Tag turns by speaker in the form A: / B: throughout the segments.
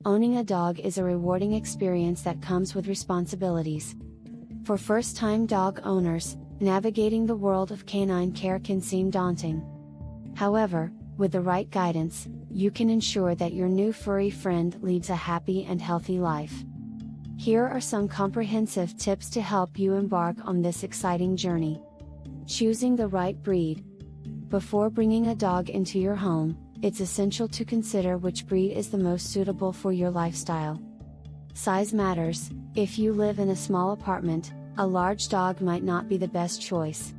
A: Owning a dog is a rewarding experience that comes with responsibilities. For first-time dog owners, navigating the world of canine care can seem daunting. However, with the right guidance, you can ensure that your new furry friend leads a happy and healthy life. Here are some comprehensive tips to help you embark on this exciting journey. Choosing the right breed. Before bringing a dog into your home, it's essential to consider which breed is the most suitable for your lifestyle. Size matters. If you live in a small apartment, a large dog might not be the best choice.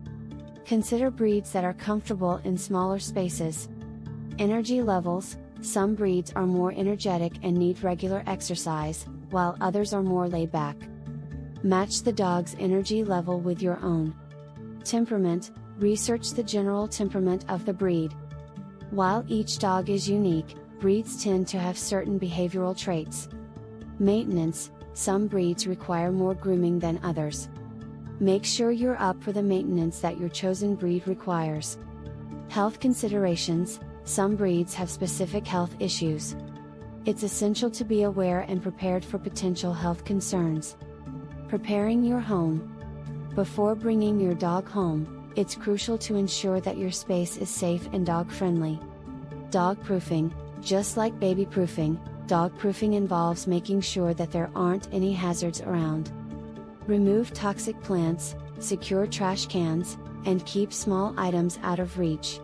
A: Consider breeds that are comfortable in smaller spaces. Energy levels. Some breeds are more energetic and need regular exercise, while others are more laid back. Match the dog's energy level with your own. Temperament. Research the general temperament of the breed. While each dog is unique, breeds tend to have certain behavioral traits. Maintenance. Some breeds require more grooming than others. Make sure you're up for the maintenance that your chosen breed requires. Health considerations. Some breeds have specific health issues. It's essential to be aware and prepared for potential health concerns. Preparing your home. Before bringing your dog home, it's crucial to ensure that your space is safe and dog-friendly. Dog-proofing. Just like baby-proofing, dog-proofing involves making sure that there aren't any hazards around. Remove toxic plants, secure trash cans, and keep small items out of reach.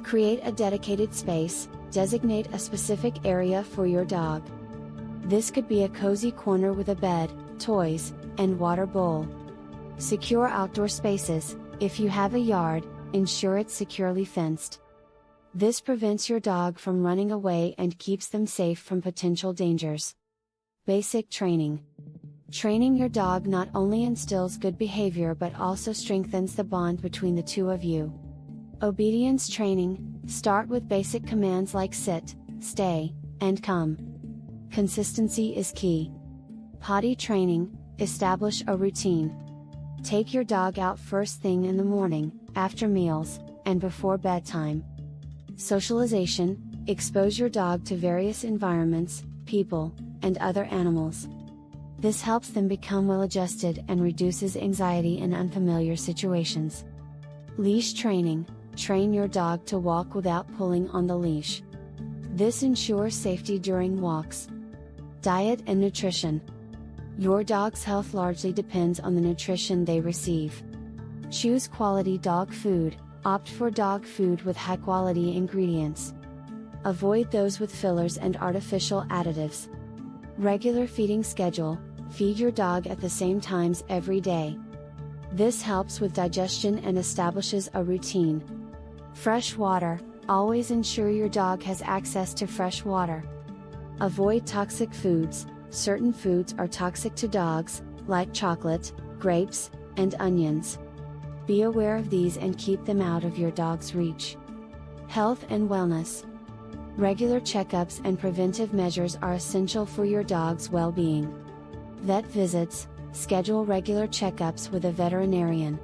A: Create a dedicated space. Designate a specific area for your dog. This could be a cozy corner with a bed, toys, and water bowl. Secure outdoor spaces. If you have a yard, ensure it's securely fenced. This prevents your dog from running away and keeps them safe from potential dangers. Basic training. Training your dog not only instills good behavior but also strengthens the bond between the two of you. Obedience training. Start with basic commands like sit, stay, and come. Consistency is key. Potty training. Establish a routine. Take your dog out first thing in the morning, after meals, and before bedtime. Socialization. Expose your dog to various environments, people, and other animals. This helps them become well-adjusted and reduces anxiety in unfamiliar situations. Leash training. Train your dog to walk without pulling on the leash. This ensures safety during walks. Diet and nutrition. Your dog's health largely depends on the nutrition they receive. Choose quality dog food. Opt for dog food with high-quality ingredients. Avoid those with fillers and artificial additives. Regular feeding schedule. Feed your dog at the same times every day. This helps with digestion and establishes a routine. Fresh water. Always ensure your dog has access to fresh water. Avoid toxic foods. Certain foods are toxic to dogs, like chocolate, grapes, and onions. Be aware of these and keep them out of your dog's reach. Health and wellness. Regular checkups and preventive measures are essential for your dog's well-being. Vet visits. Schedule regular checkups with a veterinarian.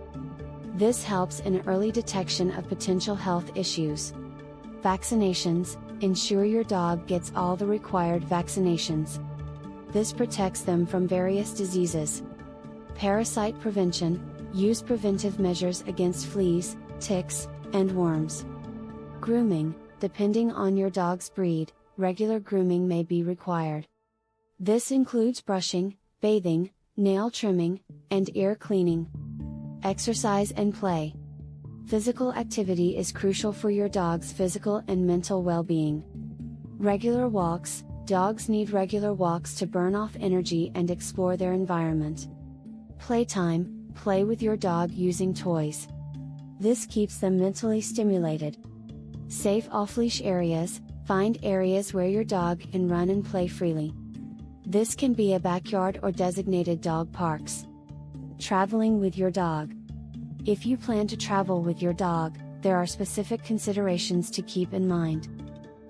A: This helps in early detection of potential health issues. Vaccinations. Ensure your dog gets all the required vaccinations. This protects them from various diseases. Parasite prevention. Use preventive measures against fleas, ticks, and worms. Grooming. Depending on your dog's breed, regular grooming may be required. This includes brushing, bathing, nail trimming, and ear cleaning. Exercise and play. Physical activity is crucial for your dog's physical and mental well-being. Regular walks. Dogs need regular walks to burn off energy and explore their environment. Playtime. Play with your dog using toys. This keeps them mentally stimulated. Safe off-leash areas. Find areas where your dog can run and play freely. This can be a backyard or designated dog parks. Traveling with your dog. If you plan to travel with your dog, there are specific considerations to keep in mind.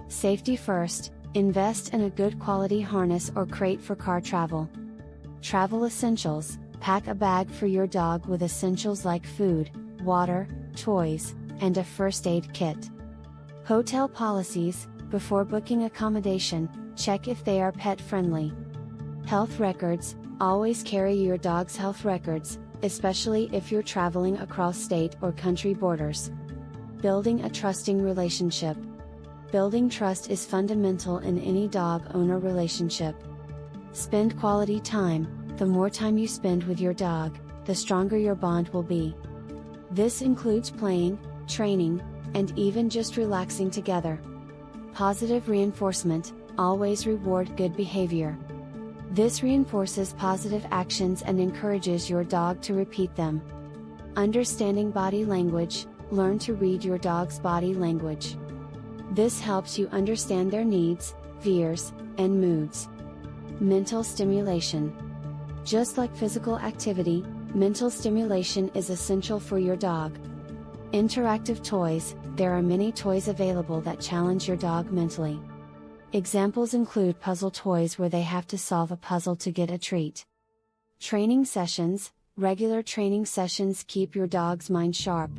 A: Safety first. Invest in a good quality harness or crate for car travel. Travel essentials. Pack a bag for your dog with essentials like food, water, toys, and a first aid kit. Hotel policies. Before booking accommodation, check if they are pet friendly. Health records: always carry your dog's health records, especially if you're traveling across state or country borders. Building a trusting relationship. Building trust is fundamental in any dog owner relationship. Spend quality time. The more time you spend with your dog, the stronger your bond will be. This includes playing, training, and even just relaxing together. Positive reinforcement: always reward good behavior. This reinforces positive actions and encourages your dog to repeat them. Understanding body language: learn to read your dog's body language. This helps you understand their needs, fears, and moods. Mental stimulation. Just like physical activity, mental stimulation is essential for your dog. Interactive toys: there are many toys available that challenge your dog mentally. Examples include puzzle toys where they have to solve a puzzle to get a treat. Training sessions: regular training sessions keep your dog's mind sharp.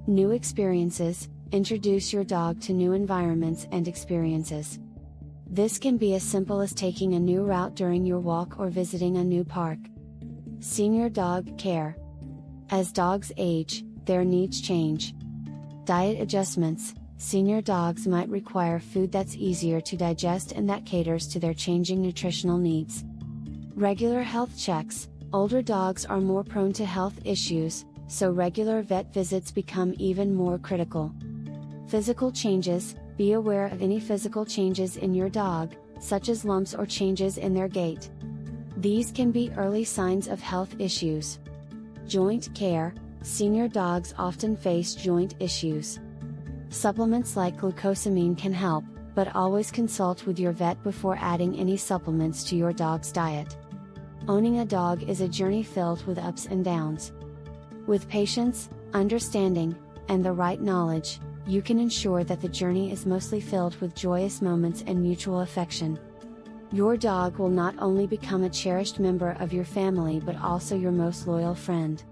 A: New experiences: introduce your dog to new environments and experiences. This can be as simple as taking a new route during your walk or visiting a new park. Senior dog care. As dogs age, their needs change. Diet adjustments: senior dogs might require food that's easier to digest and that caters to their changing nutritional needs. Regular health checks: older dogs are more prone to health issues, so regular vet visits become even more critical. Physical changes: be aware of any physical changes in your dog, such as lumps or changes in their gait. These can be early signs of health issues. Joint care: senior dogs often face joint issues. Supplements like glucosamine can help, but always consult with your vet before adding any supplements to your dog's diet. Owning a dog is a journey filled with ups and downs. With patience, understanding, and the right knowledge, you can ensure that the journey is mostly filled with joyous moments and mutual affection. Your dog will not only become a cherished member of your family but also your most loyal friend.